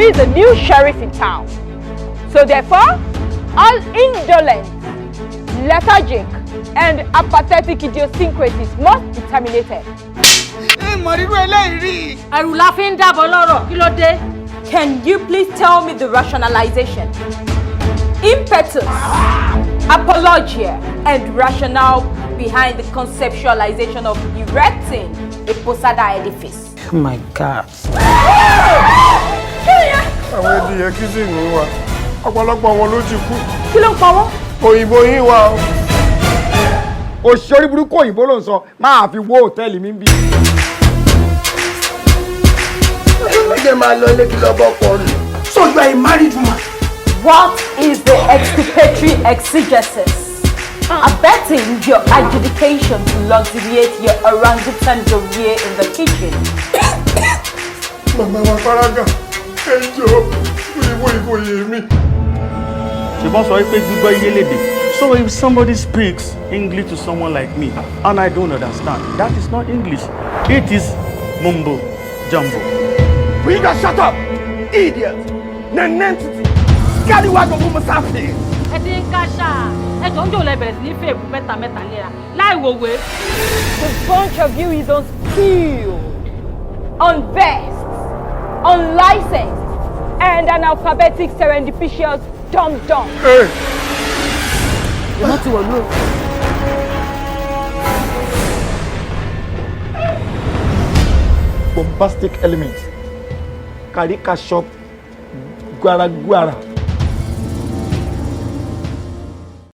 is a new sheriff in town. So therefore, all indolent, lethargic, and apathetic idiosyncrasies must be terminated. Can you please tell me the rationalization, impetus, apologia, and rationale behind the conceptualization of erecting a posada edifice? Oh my God. So you are a married woman? What is the exculpatory exegesis? Abetting your adjudication to luxuriate your orangutan career in the kitchen. Mama Faraga, so if somebody speaks English to someone like me and I don't understand, that is not English. It is mumbo jumbo. Will you just shut up, idiot? Nonentity. Scallywag of Homo sapiens. The bunch of you is unskilled, unversed, unlicensed, and an alphabetic serendipitous dum-dum. Hey! You're not alone. Bombastic elements. Karika shop, guara guara.